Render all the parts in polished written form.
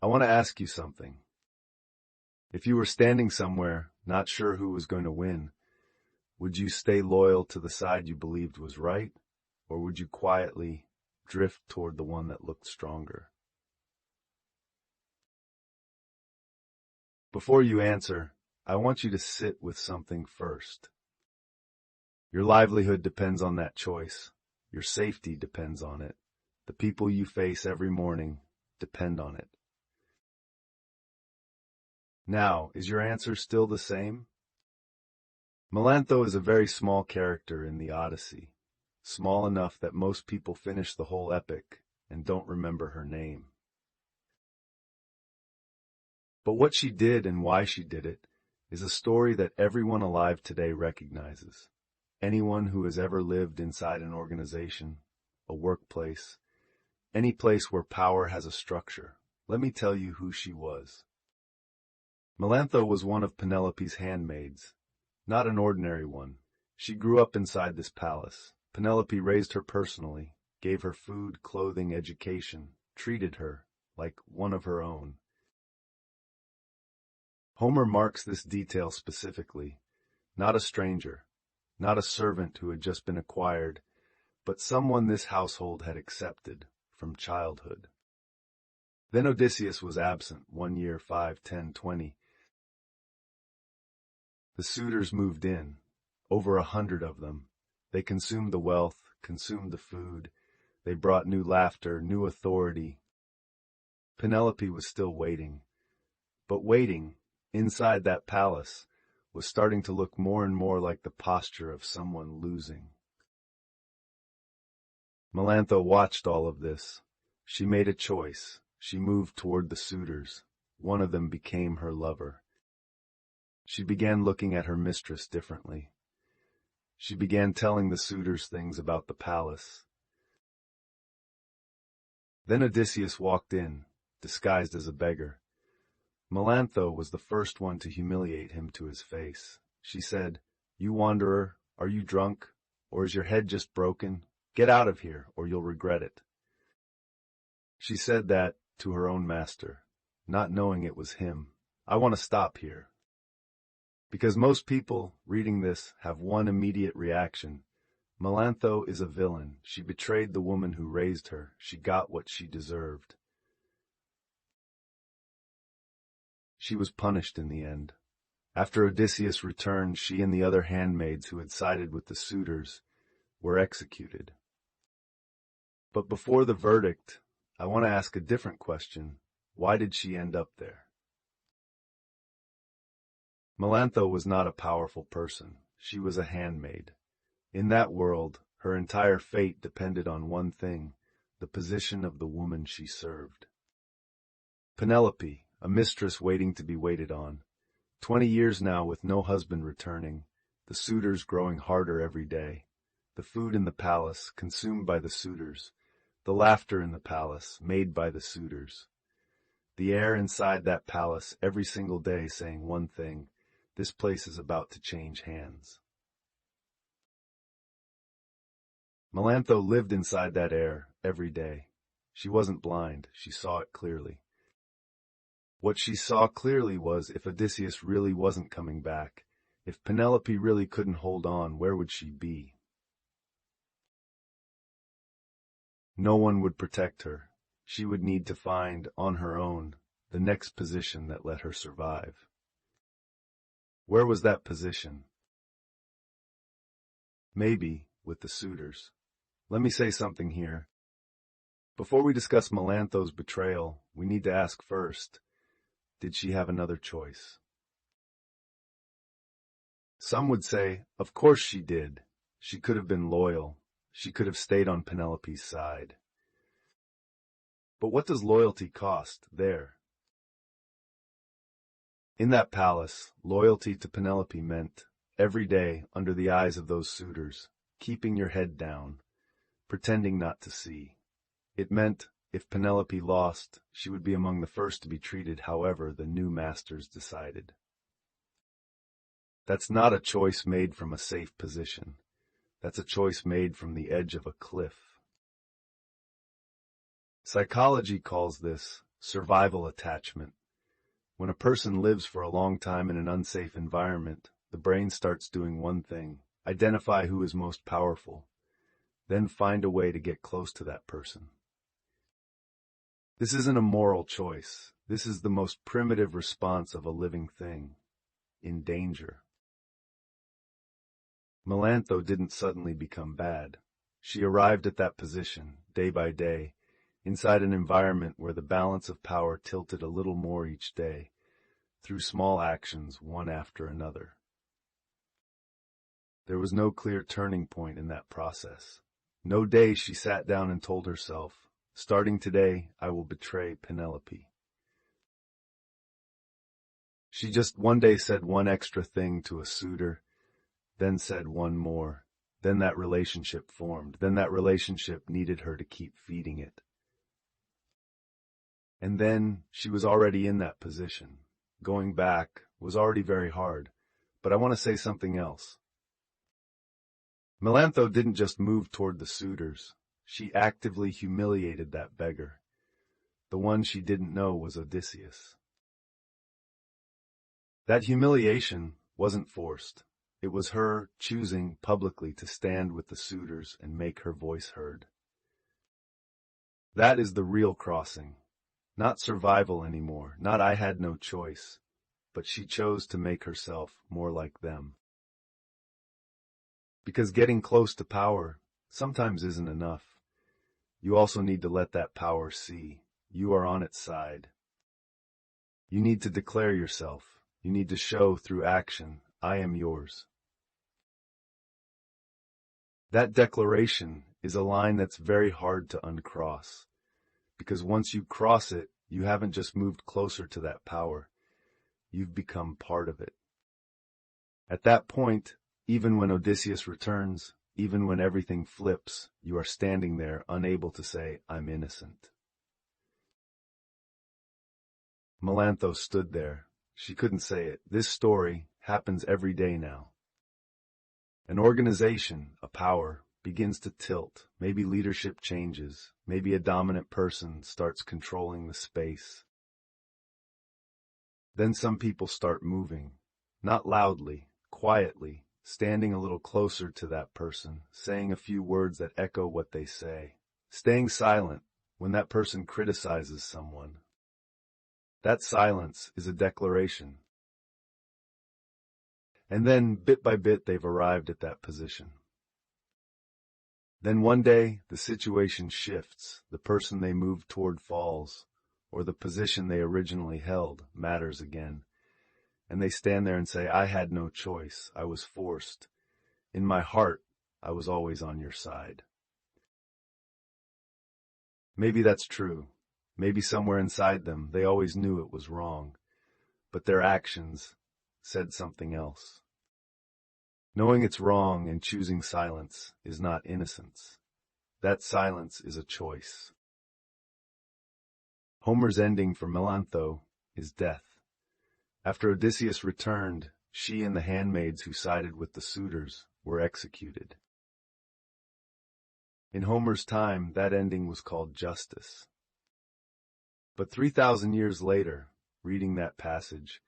I want to ask you something. If you were standing somewhere, not sure who was going to win, would you stay loyal to the side you believed was right, or would you quietly drift toward the one that looked stronger? Before you answer, I want you to sit with something first. Your livelihood depends on that choice. Your safety depends on it. The people you face every morning depend on it. Now, is your answer still the same? Melantho is a very small character in the Odyssey, small enough that most people finish the whole epic and don't remember her name. But what she did and why she did it is a story that everyone alive today recognizes. Anyone who has ever lived inside an organization, a workplace, any place where power has a structure. Let me tell you who she was. Melantho was one of Penelope's handmaids, not an ordinary one. She grew up inside this palace. Penelope raised her personally, gave her food, clothing, education, treated her like one of her own. Homer marks this detail specifically, not a stranger, not a servant who had just been acquired, but someone this household had accepted from childhood. Then Odysseus was absent 1 year, 5, 10, 20. The suitors moved in, over 100 of them. They consumed the wealth, consumed the food. They brought new laughter, new authority. Penelope was still waiting. But waiting, inside that palace, was starting to look more and more like the posture of someone losing. Melantho watched all of this. She made a choice. She moved toward the suitors. One of them became her lover. She began looking at her mistress differently. She began telling the suitors things about the palace. Then Odysseus walked in, disguised as a beggar. Melantho was the first one to humiliate him to his face. She said, "You wanderer, are you drunk? Or is your head just broken? Get out of here, or you'll regret it." She said that to her own master, not knowing it was him. I want to stop here. Because most people reading this have one immediate reaction. Melantho is a villain. She betrayed the woman who raised her. She got what she deserved. She was punished in the end. After Odysseus returned, she and the other handmaids who had sided with the suitors were executed. But before the verdict, I want to ask a different question. Why did she end up there? Melantho was not a powerful person. She was a handmaid. In that world, her entire fate depended on one thing, the position of the woman she served. Penelope, a mistress waiting to be waited on. 20 years now with no husband returning, the suitors growing harder every day. The food in the palace, consumed by the suitors. The laughter in the palace, made by the suitors. The air inside that palace every single day saying one thing, this place is about to change hands. Melantho lived inside that air every day. She wasn't blind, she saw it clearly. What she saw clearly was if Odysseus really wasn't coming back, if Penelope really couldn't hold on, where would she be? No one would protect her. She would need to find, on her own, the next position that let her survive. Where was that position? Maybe with the suitors. Let me say something here. Before we discuss Melantho's betrayal, we need to ask first, did she have another choice? Some would say, of course she did. She could have been loyal. She could have stayed on Penelope's side. But what does loyalty cost there? In that palace, loyalty to Penelope meant, every day, under the eyes of those suitors, keeping your head down, pretending not to see. It meant, if Penelope lost, she would be among the first to be treated however the new masters decided. That's not a choice made from a safe position. That's a choice made from the edge of a cliff. Psychology calls this survival attachment. When a person lives for a long time in an unsafe environment, the brain starts doing one thing: identify who is most powerful, then find a way to get close to that person. This isn't a moral choice. This is the most primitive response of a living thing, in danger. Melantho didn't suddenly become bad. She arrived at that position, day by day, inside an environment where the balance of power tilted a little more each day, through small actions, one after another. There was no clear turning point in that process. No day she sat down and told herself, starting today, I will betray Penelope. She just one day said one extra thing to a suitor, then said one more. Then that relationship formed. Then that relationship needed her to keep feeding it. And then she was already in that position. Going back was already very hard. But I want to say something else. Melantho didn't just move toward the suitors. She actively humiliated that beggar. The one she didn't know was Odysseus. That humiliation wasn't forced. It was her choosing publicly to stand with the suitors and make her voice heard. That is the real crossing. Not survival anymore, not I had no choice, but she chose to make herself more like them. Because getting close to power sometimes isn't enough. You also need to let that power see you are on its side. You need to declare yourself. You need to show through action, I am yours. That declaration is a line that's very hard to uncross, because once you cross it, you haven't just moved closer to that power. You've become part of it. At that point, even when Odysseus returns, even when everything flips, you are standing there unable to say, I'm innocent. Melantho stood there. She couldn't say it. This story happens every day now. An organization, a power, begins to tilt. Maybe leadership changes. Maybe a dominant person starts controlling the space. Then some people start moving, not loudly, quietly, standing a little closer to that person, saying a few words that echo what they say, staying silent when that person criticizes someone. That silence is a declaration. And then, bit by bit, they've arrived at that position. Then one day, the situation shifts, the person they moved toward falls, or the position they originally held matters again. And they stand there and say, I had no choice, I was forced. In my heart, I was always on your side. Maybe that's true. Maybe somewhere inside them, they always knew it was wrong. But their actions said something else. Knowing it's wrong and choosing silence is not innocence. That silence is a choice. Homer's ending for Melantho is death. After Odysseus returned, she and the handmaids who sided with the suitors were executed. In Homer's time, that ending was called justice. But 3,000 years later, reading that passage,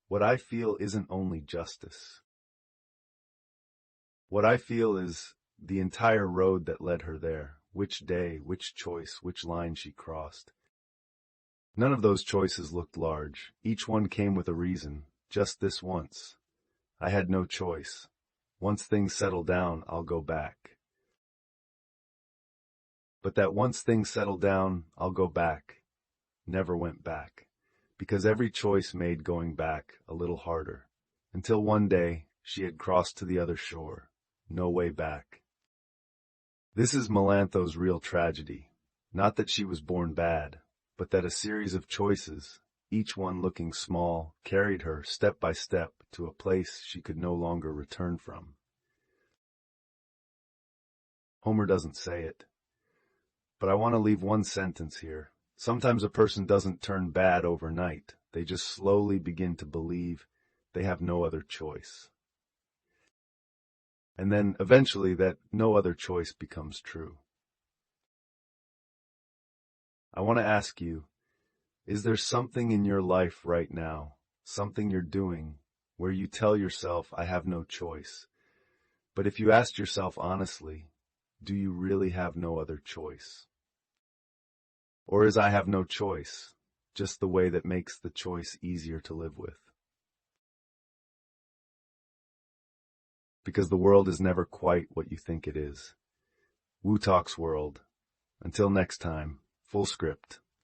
what I feel isn't only justice. What I feel is the entire road that led her there, which day, which choice, which line she crossed. None of those choices looked large. Each one came with a reason, just this once. I had no choice. Once things settle down, I'll go back. But that once things settle down, I'll go back, never went back, because every choice made going back a little harder, until one day she had crossed to the other shore. No way back. This is Melantho's real tragedy. Not that she was born bad, but that a series of choices, each one looking small, carried her step by step to a place she could no longer return from. Homer doesn't say it, but I want to leave one sentence here. Sometimes a person doesn't turn bad overnight. They just slowly begin to believe they have no other choice. And then eventually that no other choice becomes true. I want to ask you, Is there something in your life right now, something you're doing, where you tell yourself, I have no choice? But if you asked yourself honestly, do you really have no other choice? Or is I have no choice just the way that makes the choice easier to live with? Because the world is never quite what you think it is. Wu Talks World. Until next time, full script.